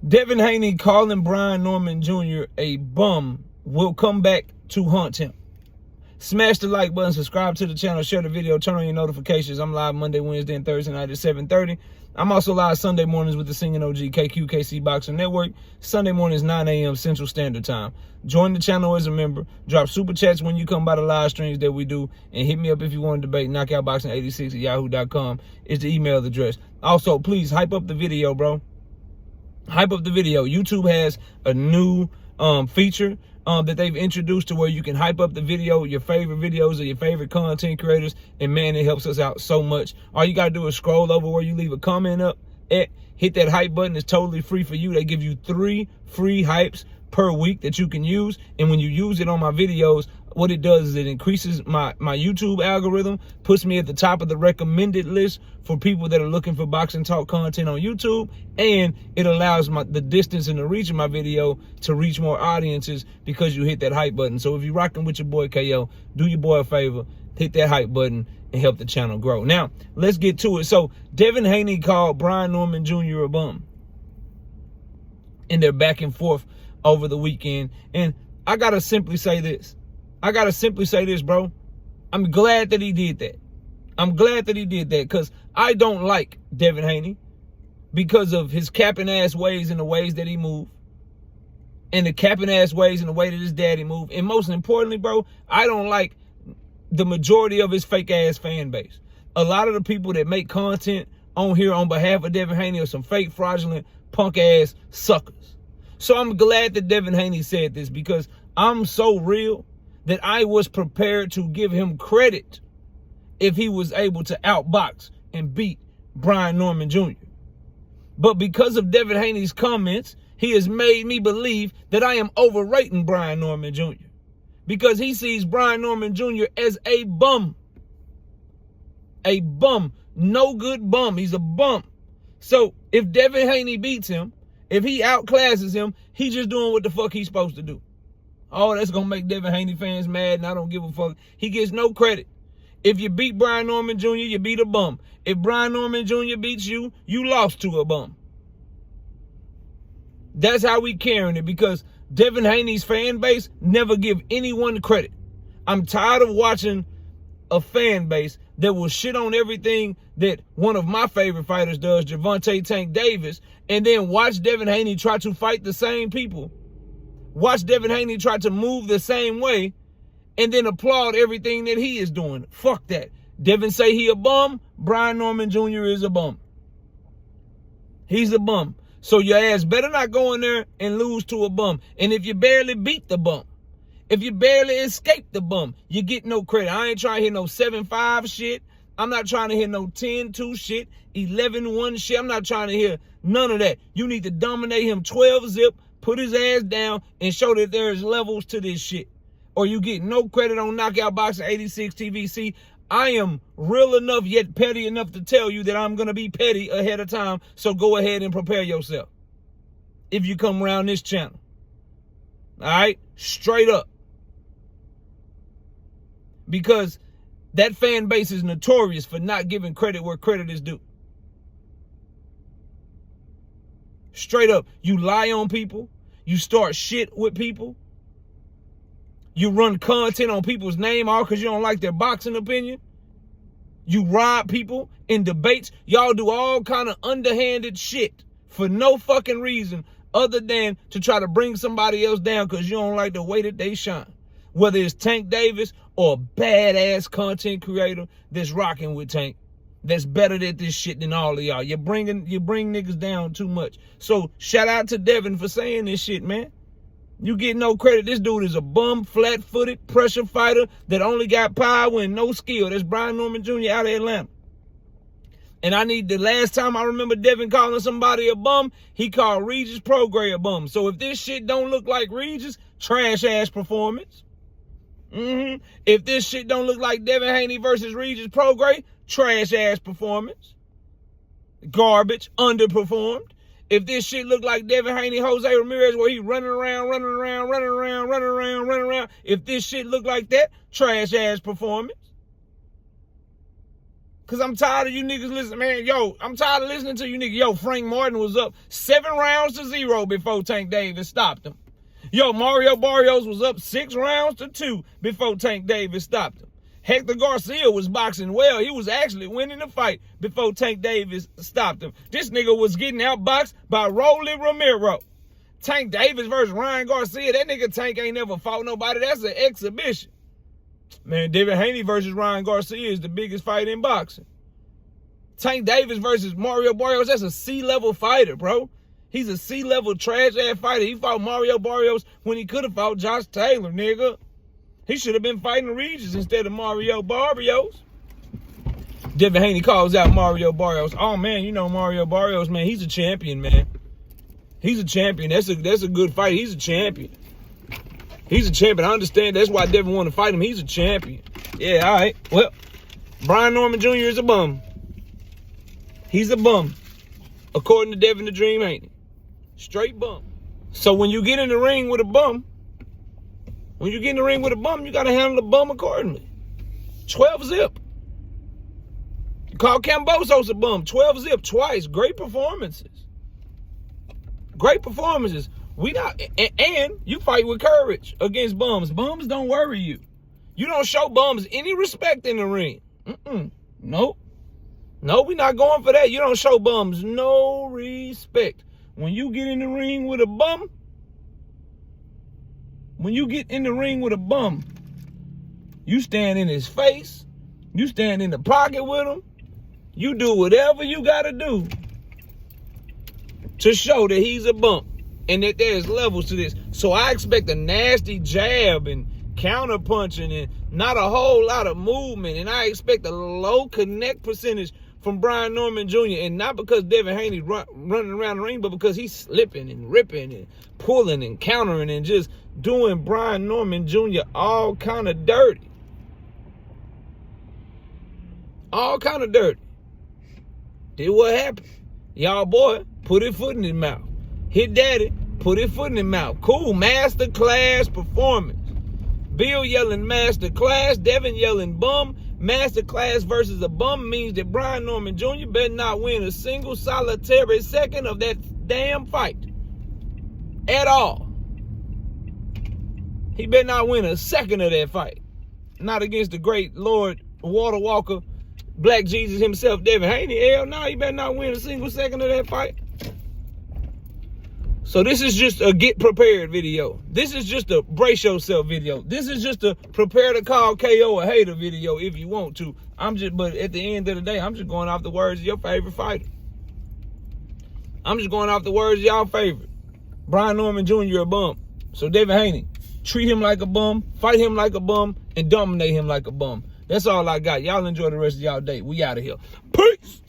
Devin Haney calling Brian Norman Jr. a bum will come back to haunt him. Smash the like button, subscribe to the channel, share the video, turn on your notifications. I'm live Monday, Wednesday, and Thursday night at 7:30. I'm also live Sunday mornings with the Singing OG KQKC Boxing Network. Sunday mornings, 9 a.m. Central Standard Time. Join the channel as a member. Drop super chats when you come by the live streams that we do. And hit me up if you want to debate. Knockoutboxing86@yahoo.com is the email address. Also, please hype up the video, bro. Hype up the video. YouTube has a new feature that they've introduced to where you can hype up the video, your favorite videos of your favorite content creators, and man, it helps us out so much. All you gotta do is scroll over where you leave a comment up at, hit that hype button. It's totally free for you. They give you 3 free hypes per week that you can use, and when you use it on my videos, what it does is it increases my YouTube algorithm, puts me at the top of the recommended list for people that are looking for boxing talk content on YouTube, and it allows the distance and the reach of my video to reach more audiences because you hit that hype button. So if you're rocking with your boy KO, do your boy a favor, hit that hype button and help the channel grow. Now, let's get to it. So Devin Haney called Brian Norman Jr. a bum in their back and forth over the weekend. And I gotta simply say this, bro. I'm glad that he did that. I'm glad that he did that because I don't like Devin Haney because of his capping ass ways and the ways that he moved, and the capping ass ways and the way that his daddy moved. And most importantly, bro, I don't like the majority of his fake ass fan base. A lot of the people that make content on here on behalf of Devin Haney are some fake, fraudulent, punk ass suckers. So I'm glad that Devin Haney said this because I'm so real that I was prepared to give him credit if he was able to outbox and beat Brian Norman Jr. But because of Devin Haney's comments, he has made me believe that I am overrating Brian Norman Jr. because he sees Brian Norman Jr. as a bum. A bum. No good bum. He's a bum. So if Devin Haney beats him, if he outclasses him, he's just doing what the fuck he's supposed to do. Oh, that's going to make Devin Haney fans mad, and I don't give a fuck. He gets no credit. If you beat Brian Norman Jr., you beat a bum. If Brian Norman Jr. beats you, you lost to a bum. That's how we carrying it because Devin Haney's fan base never give anyone credit. I'm tired of watching a fan base that will shit on everything that one of my favorite fighters does, Gervonta Tank Davis, and then watch Devin Haney try to fight the same people. Watch Devin Haney try to move the same way and then applaud everything that he is doing. Fuck that. Devin say he a bum. Brian Norman Jr. is a bum. He's a bum. So your ass better not go in there and lose to a bum. And if you barely beat the bum, if you barely escape the bum, you get no credit. I ain't trying to hear no 7-5 shit. I'm not trying to hear no 10-2 shit, 11-1 shit. I'm not trying to hear none of that. You need to dominate him 12-zip, put his ass down, and show that there's levels to this shit. Or you get no credit on Knockout Boxing 86 TVC. I am real enough yet petty enough to tell you that I'm going to be petty ahead of time. So go ahead and prepare yourself if you come around this channel. All right? Straight up. Because that fan base is notorious for not giving credit where credit is due. Straight up. You lie on people. You start shit with people. You run content on people's name all because you don't like their boxing opinion. You rob people in debates. Y'all do all kind of underhanded shit for no fucking reason other than to try to bring somebody else down because you don't like the way that they shine. Whether it's Tank Davis or a badass content creator that's rocking with Tank, that's better at this shit than all of y'all. You bring niggas down too much. So shout out to Devin for saying this shit, man. You get no credit. This dude is a bum, flat-footed, pressure fighter that only got power and no skill. That's Brian Norman Jr. out of Atlanta. And the last time I remember Devin calling somebody a bum, he called Regis Prograis a bum. So if this shit don't look like Regis, trash-ass performance. If this shit don't look like Devin Haney versus Regis Prograis, trash-ass performance. Garbage, underperformed. If this shit look like Devin Haney, Jose Ramirez, where he running around, if this shit look like that, trash-ass performance. Because I'm tired of you niggas listening, man. Yo, I'm tired of listening to you niggas. Yo, Frank Martin was up 7 rounds to 0 before Tank Davis stopped him. Yo, Mario Barrios was up 6 rounds to 2 before Tank Davis stopped him. Hector Garcia was boxing well. He was actually winning the fight before Tank Davis stopped him. This nigga was getting outboxed by Rolly Romero. Tank Davis versus Ryan Garcia. That nigga Tank ain't never fought nobody. That's an exhibition. Man, Devin Haney versus Ryan Garcia is the biggest fight in boxing. Tank Davis versus Mario Barrios, that's a C-level fighter, bro. He's a C-level trash-ass fighter. He fought Mario Barrios when he could have fought Josh Taylor, nigga. He should have been fighting Regis instead of Mario Barrios. Devin Haney calls out Mario Barrios. Oh, man, you know Mario Barrios, man, he's a champion, man. He's a champion. That's a good fight. He's a champion. He's a champion. I understand that's why Devin wanted to fight him. He's a champion. Yeah, all right. Well, Brian Norman Jr. is a bum. He's a bum. According to Devin the Dream Haney. Straight bum. So when you get in the ring with a bum, you got to handle the bum accordingly. 12 zip. You call Cambosos a bum. 12 zip twice. Great performances. Great performances. And you fight with courage against bums. Bums don't worry you. You don't show bums any respect in the ring. Nope. No, we're not going for that. You don't show bums no respect. When you get in the ring with a bum, you stand in his face. You stand in the pocket with him. You do whatever you got to do to show that he's a bum. And that there's levels to this. So I expect a nasty jab and counter punching and not a whole lot of movement. And I expect a low connect percentage from Brian Norman Jr. And not because Devin Haney running around the ring, but because he's slipping and ripping and pulling and countering and just doing Brian Norman Jr. all kind of dirty. All kind of dirty. Did what happened? Y'all boy put his foot in his mouth. Hit daddy, put his foot in his mouth. Cool, masterclass performance. Bill yelling masterclass, Devin yelling bum. Masterclass versus a bum means that Brian Norman Jr. better not win a single solitary second of that damn fight. At all. He better not win a second of that fight. Not against the great Lord Water Walker, Black Jesus himself, Devin Haney. Hell no, he better not win a single second of that fight. So this is just a get prepared video. This is just a brace yourself video. This is just a prepare to call KO a hater video if you want to. But at the end of the day, I'm just going off the words of your favorite fighter. I'm just going off the words of y'all favorite. Brian Norman Jr. a bum. So Devin Haney, treat him like a bum, fight him like a bum, and dominate him like a bum. That's all I got. Y'all enjoy the rest of y'all day. We out of here. Peace.